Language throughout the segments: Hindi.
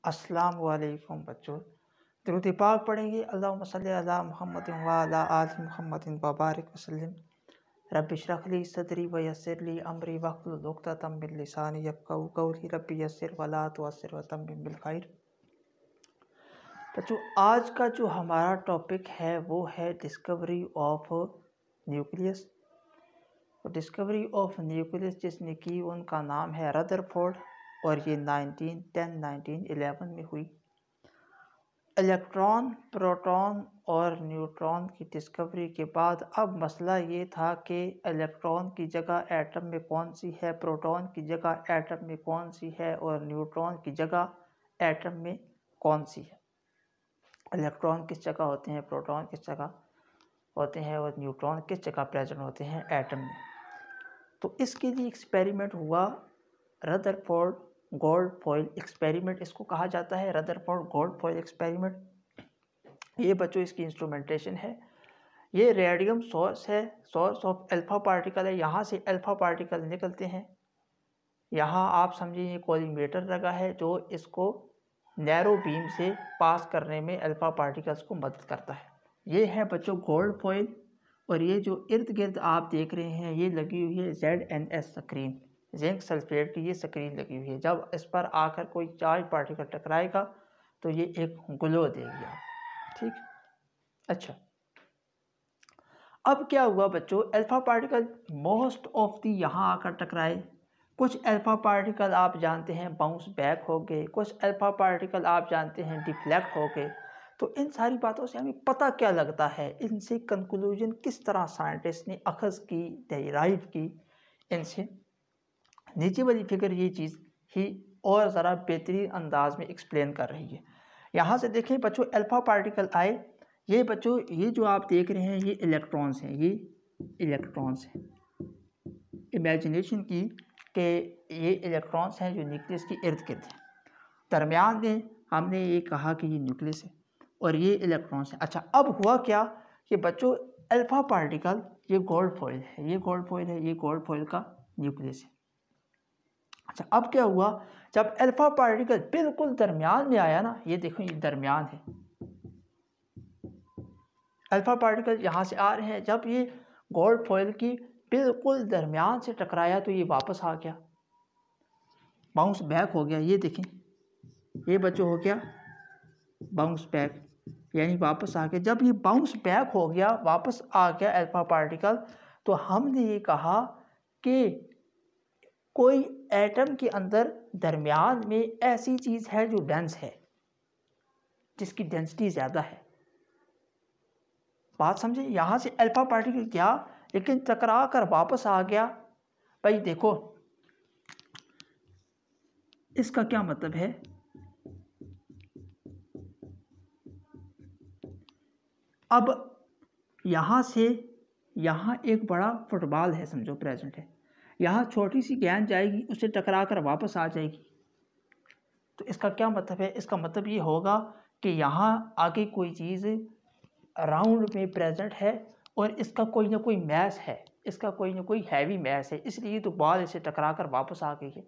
अस्सलाम वालेकुम बच्चों। दुरूद पाक पढ़ेंगे। अल्लाहुम्मा सल्ली अला मुहम्मदिन व अला आलि मुहम्मदिन व बारिक वसल्लिम। रब्बि इश्रह ली सदरी व यस्सिर ली अमरी वहलुल उक़दतम मिन लिसानी यफ़क़हू क़ौली। रब्बि यस्सिर व ला तुअस्सिर व तम्मिम बिल खैर। बच्चों, आज का जो हमारा टॉपिक है वो है discovery of nucleus. Discovery of nucleus जिसने की उनका नाम है रदरफोर्ड और ये 1911 में हुई। इलेक्ट्रॉन, प्रोटॉन और न्यूट्रॉन की डिस्कवरी के बाद अब मसला ये था कि इलेक्ट्रॉन की जगह एटम में कौन सी है, प्रोटॉन की जगह एटम में कौन सी है और न्यूट्रॉन की जगह एटम में कौन सी है। इलेक्ट्रॉन किस जगह होते हैं, प्रोटॉन किस जगह होते हैं और न्यूट्रॉन किस जगह प्रेजेंट होते हैं एटम में। तो इसके लिए एक्सपेरिमेंट हुआ, रदरफोर्ड गोल्डफॉइल एक्सपेरिमेंट इसको कहा जाता है। रदरफोर्ड गोल्डफॉइल एक्सपेरिमेंट, ये बच्चों इसकी इंस्ट्रूमेंटेशन है। ये रेडियम सोर्स है, सोर्स ऑफ अल्फा पार्टिकल है। यहाँ से अल्फा पार्टिकल निकलते हैं। यहाँ आप समझिए ये कोलिमेटर लगा है जो इसको नैरो बीम से पास करने में अल्फा पार्टिकल्स को मदद करता है। ये है बच्चों गोल्डफॉइल। और ये जो इर्द गिर्द आप देख रहे हैं ये लगी हुई है ZnS स्क्रीन, जिंक सल्फेट की ये स्क्रीन लगी हुई है। जब इस पर आकर कोई चार्ज पार्टिकल टकराएगा तो ये एक ग्लो देगी आप, ठीक। अच्छा, अब क्या हुआ बच्चों, alpha particle most of the यहाँ आकर टकराए। कुछ अल्फा पार्टिकल आप जानते हैं बाउंस बैक हो गए, कुछ अल्फा पार्टिकल आप जानते हैं डिफ्लेक्ट हो गए। तो इन सारी बातों से हमें पता क्या लगता है, इनसे कंक्लूजन किस तरह साइंटिस्ट ने अखज़ की, डेराइव की, इनसे नीचे वाली फिगर ये चीज़ ही और ज़रा बेहतरीन अंदाज में एक्सप्लेन कर रही है। यहाँ से देखें बच्चों, अल्फा पार्टिकल आए। ये बच्चों ये जो आप देख रहे हैं ये इलेक्ट्रॉन्स हैं, ये इलेक्ट्रॉन्स हैं। इमेजिनेशन की कि ये इलेक्ट्रॉन्स हैं जो न्यूक्लियस के इर्द गिर्द हैं। दरमियान में हमने ये कहा कि ये न्यूक्लियस है और ये इलेक्ट्रॉन्स हैं। अच्छा, अब हुआ क्या कि बच्चों अल्फा पार्टिकल, ये गोल्ड फॉइल है, ये गोल्ड फॉइल है, ये गोल्ड फॉइल का न्यूक्लियस है। अच्छा, अब क्या हुआ, जब अल्फा पार्टिकल बिल्कुल दरमियान में आया ना, ये देखो ये दरमियान है, अल्फा पार्टिकल यहाँ से आ रहे हैं। जब ये गोल्ड फॉइल की बिल्कुल दरमियान से टकराया तो ये वापस आ गया, बाउंस बैक हो गया। ये देखें, ये बच्चों हो गया बाउंस बैक, यानी वापस आ गया। जब ये बाउंस बैक हो गया, वापस आ गया अल्फा पार्टिकल, तो हमने ये कहा कि कोई एटम के अंदर दरमियान में ऐसी चीज़ है जो डेंस है, जिसकी डेंसिटी ज़्यादा है। बात समझे, यहाँ से अल्फा पार्टिकल गया लेकिन टकरा कर वापस आ गया। भाई देखो इसका क्या मतलब है, अब यहाँ से यहाँ एक बड़ा फुटबॉल है समझो प्रेजेंट है, यहाँ छोटी सी गेंद जाएगी, उससे टकरा कर वापस आ जाएगी। तो इसका क्या मतलब है, इसका मतलब ये होगा कि यहाँ आगे कोई चीज़ राउंड में प्रेजेंट है और इसका कोई ना कोई मैस है, इसका कोई ना कोई हैवी मैस है, इसलिए तो बॉल इसे टकरा कर वापस आ गई है,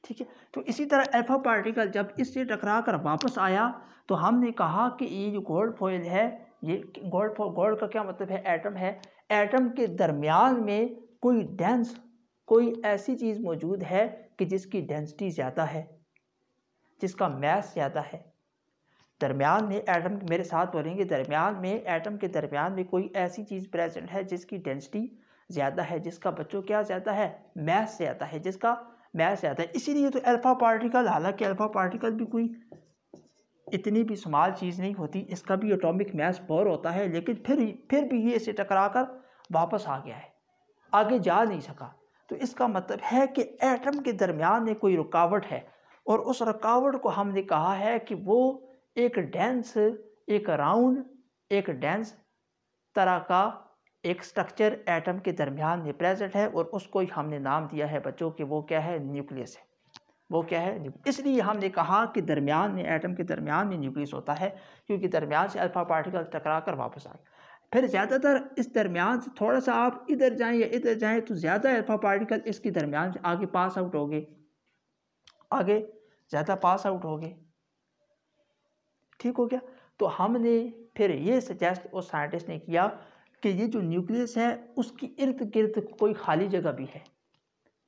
ठीक है। तो इसी तरह अल्फा पार्टिकल जब इससे टकरा कर वापस आया तो हमने कहा कि ये जो गोल्ड फॉइल है, ये गोल्ड का क्या मतलब है, एटम है। एटम के दरमियान में कोई डेंस, कोई ऐसी चीज़ मौजूद है कि जिसकी डेंसिटी ज़्यादा है, जिसका मैस ज़्यादा है। दरमियान में एटम, मेरे साथ बोलेंगे, दरमियान में एटम के दरमियान में कोई ऐसी चीज़ प्रेजेंट है जिसकी डेंसिटी ज़्यादा है, जिसका बच्चों क्या ज़्यादा है, मैस ज़्यादा है, जिसका मैस ज़्यादा है। इसीलिए तो अल्फा पार्टिकल, हालांकि अल्फा पार्टिकल भी कोई इतनी भी स्मॉल चीज़ नहीं होती, इसका भी एटॉमिक मैस बहुत होता है, लेकिन फिर भी ये इसे टकरा कर वापस आ गया है, आगे जा नहीं सका। तो इसका मतलब है कि एटम के दरमियान में कोई रुकावट है और उस रुकावट को हमने कहा है कि वो एक डेंस, एक राउंड, एक डेंस तरह का एक स्ट्रक्चर एटम के दरमियान में प्रेजेंट है और उसको ही हमने नाम दिया है बच्चों कि वो क्या है, न्यूक्लियस है। वो क्या है, इसलिए हमने कहा कि दरमियान में, एटम के दरमियान में न्यूक्लियस होता है, क्योंकि दरमियान से अल्फा पार्टिकल टकरा कर वापस आ गया। फिर ज़्यादातर इस दरमियान से थोड़ा सा आप इधर जाएं या इधर जाएं तो ज़्यादा अल्फा पार्टिकल इसके दरमियान से आगे पास आउट हो गए, आगे ज़्यादा पास आउट हो गए, ठीक हो गया। तो हमने फिर ये सजेस्ट उस साइंटिस्ट ने किया कि ये जो न्यूक्लियस है उसकी इर्द गिर्द कोई खाली जगह भी है,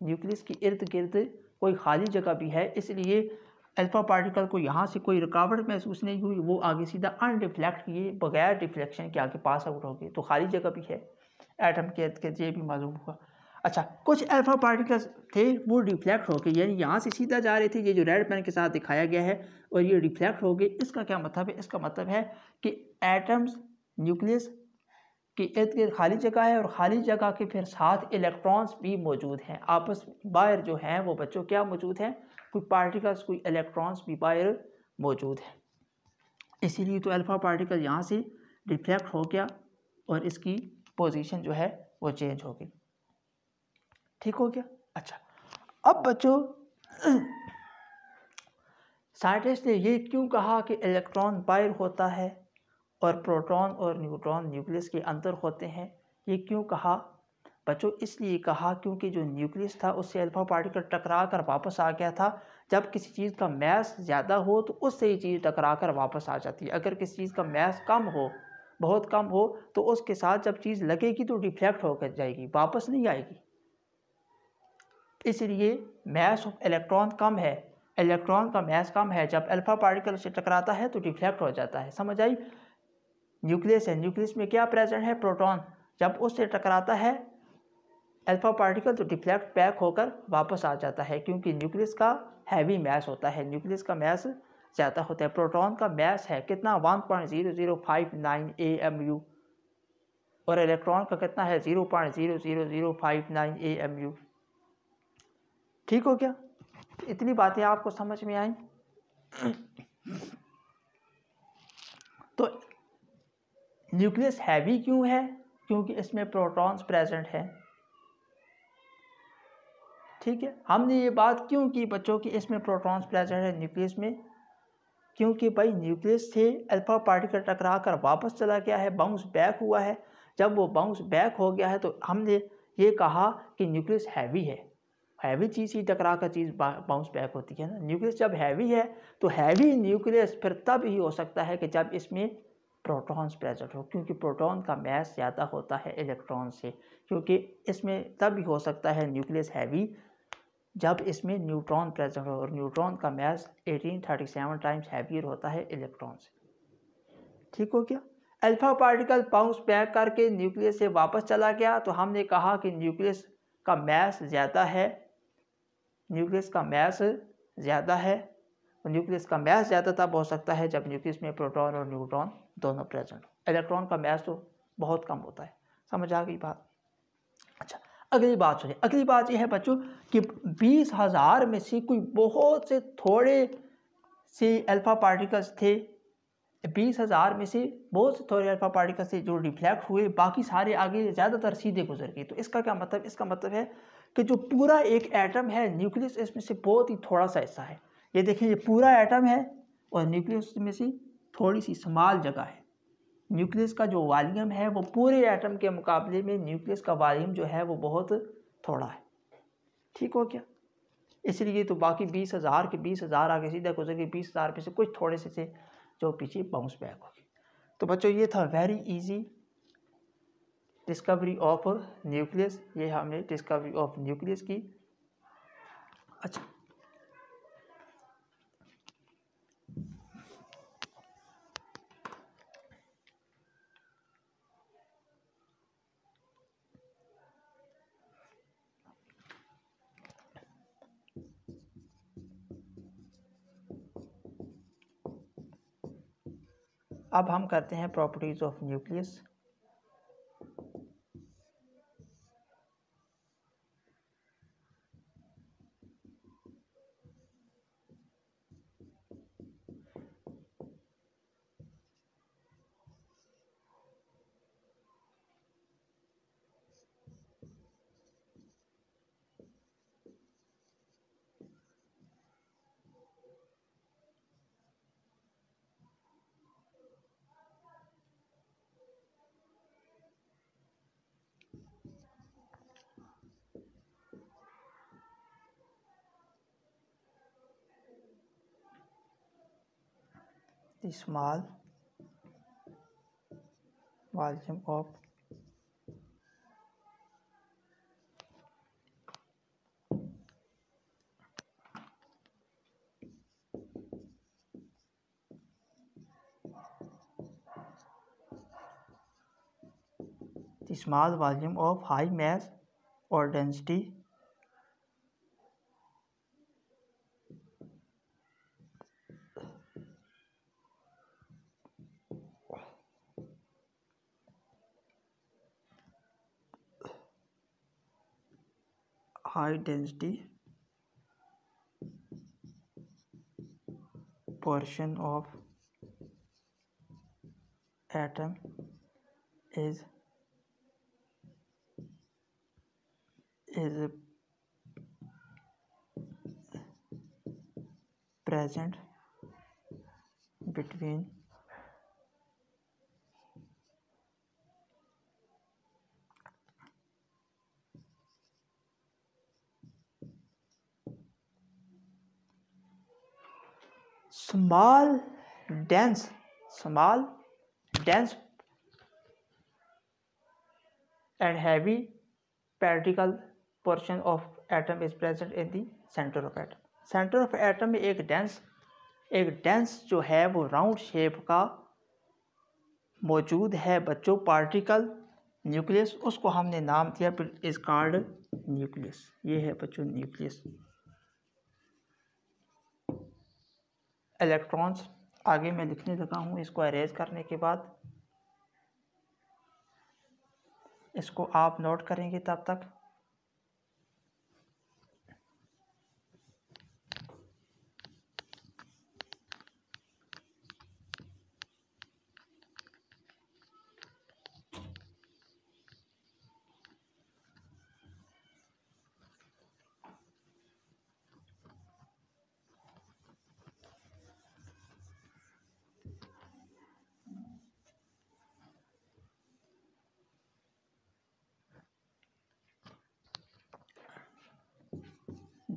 न्यूक्लियस की इर्द गिर्द कोई खाली जगह भी है, इसलिए अल्फा पार्टिकल को यहाँ से कोई रुकावट महसूस नहीं हुई, वो आगे सीधा अनडिफ्लेक्ट किए बगैर डिफ्लेक्शन के आगे पास आउट हो गए। तो खाली जगह भी है एटम के इर्द गिर्द, ये भी मालूम हुआ। अच्छा, कुछ अल्फा पार्टिकल्स थे वो डिफ्लेक्ट हो गए, यानी यहाँ से सीधा जा रहे थे, ये जो रेड पेन के साथ दिखाया गया है, और ये डिफ्लेक्ट हो गए। इसका क्या मतलब है? इसका मतलब है कि एटम्स न्यूक्लियस कि इर्द गिर्द खाली जगह है, और खाली जगह के फिर साथ इलेक्ट्रॉन्स भी मौजूद हैं आपस बाहर जो हैं वो बच्चों क्या मौजूद हैं, कोई पार्टिकल्स कोई इलेक्ट्रॉन्स भी बाहर मौजूद हैं। इसीलिए तो अल्फा पार्टिकल यहाँ से रिफ्लेक्ट हो गया और इसकी पोजीशन जो है वो चेंज हो गई। ठीक हो गया। अच्छा, अब बच्चों साइंटिस्ट ने ये क्यों कहा कि इलेक्ट्रॉन बाहर होता है और प्रोटॉन और न्यूट्रॉन न्यूक्लियस के अंदर होते हैं? ये क्यों कहा बच्चों? इसलिए कहा क्योंकि जो न्यूक्लियस था उससे अल्फा पार्टिकल टकरा कर वापस आ गया था। जब किसी चीज़ का मैस ज़्यादा हो तो उससे ही चीज़ टकरा कर वापस आ जाती है। अगर किसी चीज़ का मैस कम हो, बहुत कम हो, तो उसके साथ जब चीज़ लगेगी तो डिफ्लेक्ट होकर जाएगी, वापस नहीं आएगी। इसलिए मैस ऑफ इलेक्ट्रॉन कम है, इलेक्ट्रॉन का मैस कम है, जब अल्फा पार्टिकल से टकराता है तो डिफ्लेक्ट हो जाता है। समझ आई? न्यूक्लियस है, न्यूक्लियस में क्या प्रेजेंट है? प्रोटॉन। जब उससे टकराता है अल्फा पार्टिकल तो डिफ्लेक्ट बैक होकर वापस आ जाता है, क्योंकि न्यूक्लियस का हैवी मैस होता है, न्यूक्लियस का मैस ज़्यादा होता है। प्रोटॉन का मैस है कितना? 1.0059 AMU, और इलेक्ट्रॉन का कितना है? 0.00059 AMU। ठीक हो गया? इतनी बातें आपको समझ में आई? तो न्यूक्लियस हैवी क्यों है? क्योंकि इसमें प्रोटॉन्स प्रेजेंट है। ठीक है, हमने ये बात क्यों की बच्चों की इसमें प्रोटॉन्स प्रेजेंट है न्यूक्लियस में? क्योंकि भाई न्यूक्लियस से अल्फा पार्टिकल टकरा कर वापस चला गया है, बाउंस बैक हुआ है। जब वो बाउंस बैक हो गया है तो हमने ये कहा कि न्यूक्लियस हैवी है, हैवी चीज़ ही टकरा कर चीज़ बाउंस बैक होती है ना। न्यूक्लियस जब हैवी है तो हैवी न्यूक्लियस फिर तब ही हो सकता है कि जब इसमें प्रोटॉन्स प्रेजेंट हो, क्योंकि प्रोटॉन का मैस ज़्यादा होता है इलेक्ट्रॉन से। क्योंकि इसमें तब ही हो सकता है न्यूक्लियस हैवी जब इसमें न्यूट्रॉन प्रेजेंट हो, और न्यूट्रॉन का मैस 1837 टाइम्स हैवियर होता है इलेक्ट्रॉन से। ठीक हो गया? अल्फा पार्टिकल बाउंस बैक करके न्यूक्लियस से वापस चला गया, तो हमने कहा कि न्यूक्लियस का मैस ज़्यादा है, न्यूक्लियस का मैस ज़्यादा है। न्यूक्लियस का मैस ज़्यादा तब हो सकता है जब न्यूक्लियस में प्रोटॉन और न्यूट्रॉन दोनों प्रेजेंट हो। इलेक्ट्रॉन का मैस तो बहुत कम होता है। समझ आ गई बात? अच्छा, अगली बात सुनिए। अगली बात यह है बच्चों कि 20,000 में से कोई बहुत से थोड़े से अल्फा पार्टिकल्स थे, 20,000 में से बहुत से थोड़े अल्फा पार्टिकल्स थे जो रिफ्लेक्ट हुए, बाकी सारे आगे ज़्यादातर सीधे गुजर गए। तो इसका क्या मतलब? इसका मतलब है कि जो पूरा एक एटम है न्यूक्लियस, इसमें से बहुत ही थोड़ा सा हिस्सा है। ये देखिए, ये पूरा एटम है और न्यूक्लियस में से थोड़ी सी स्मॉल जगह है। न्यूक्लियस का जो वॉल्यूम है वो पूरे एटम के मुकाबले में न्यूक्लियस का वॉल्यूम जो है वो बहुत थोड़ा है। ठीक हो गया? इसलिए तो बाकी 20,000 के 20,000 आगे सीधा गुजर गए, 20,000 में से कुछ थोड़े से जो पीछे बाउंस बैक हो गए। तो बच्चों ये था very easy discovery of nucleus, ये हमने डिस्कवरी ऑफ न्यूक्लियस की। अच्छा, अब हम करते हैं properties of nucleus. The small volume of the small volume of high mass or density portion of atom is present between small dense and heavy particle portion of atom is present in the center of atom. Centre of atom में एक डेंस जो है वो राउंड शेप का मौजूद है बच्चों, पार्टिकल न्यूक्लियस, उसको हमने नाम दिया इज कॉल्ड न्यूक्लियस। ये है बच्चों न्यूक्लियस। इलेक्ट्रॉन्स आगे मैं लिखने लगा हूँ, इसको अरेंज करने के बाद इसको आप नोट करेंगे तब तक।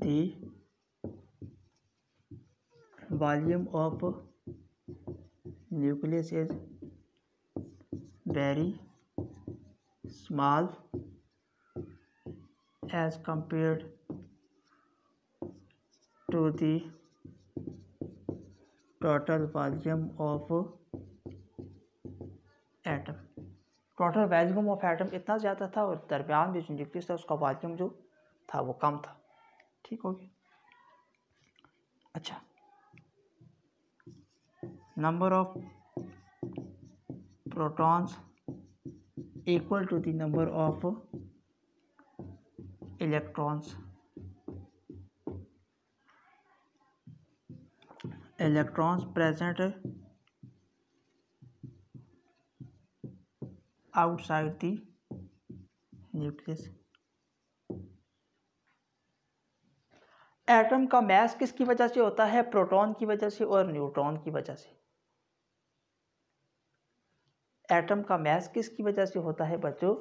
The volume of nucleus is very small as compared to the total volume of atom। Total volume of atom इतना ज़्यादा था और दरमियान में जो न्यूक्लियस था उसका वॉल्यूम जो था वो कम था। ठीक हो गया। अच्छा, number of protons equal to the number of electrons. Electrons present outside the nucleus. Atom का मास किसकी वजह से होता है? प्रोटॉन की वजह से और न्यूट्रॉन की वजह से। एटम का मास किसकी वजह से होता है बच्चों?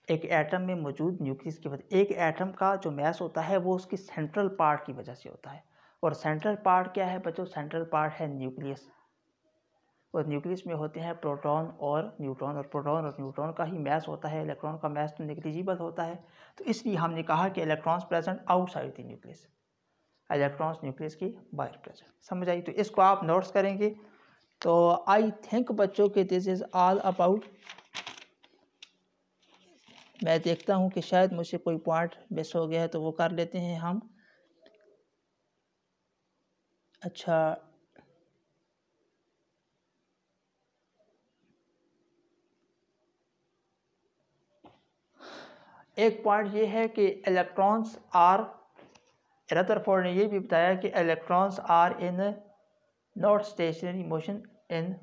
एक एटम में मौजूद न्यूक्लियस की वजह। एक एटम का जो मास होता है वो उसकी सेंट्रल पार्ट की वजह से होता है। और सेंट्रल पार्ट क्या है बच्चों? सेंट्रल पार्ट है न्यूक्लियस। और न्यूक्लियस में होते हैं प्रोटॉन और न्यूट्रॉन, और प्रोटॉन और न्यूट्रॉन का ही मास होता है। इलेक्ट्रॉन का मास तो नेग्लिजिबल होता है। तो इसलिए हमने कहा कि electrons present outside the nucleus, electrons nucleus की बाहर प्रेजेंट। समझ आई? तो इसको आप नोट्स करेंगे। तो आई थिंक बच्चों के दिस इज ऑल अबाउट। मैं देखता हूँ कि शायद मुझसे कोई पॉइंट मिस हो गया है तो वो कर लेते हैं हम। अच्छा, एक पॉइंट ये है कि इलेक्ट्रॉन्स आर, रदरफोर्ड ने ये भी बताया कि electrons are in not stationary motion in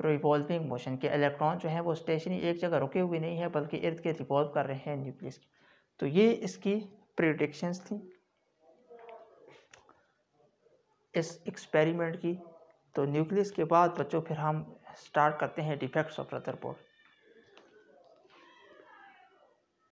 revolving motion, के इलेक्ट्रॉन जो हैं वो स्टेशनरी एक जगह रुके हुए नहीं है बल्कि इर्द गिर्द रिवॉल्व कर रहे हैं न्यूक्लियस की। तो ये इसकी प्रेडिक्शंस थी इस एक्सपेरिमेंट की। तो न्यूक्लियस के बाद बच्चों फिर हम स्टार्ट करते हैं डिफेक्ट्स ऑफ रदरफोर्ड।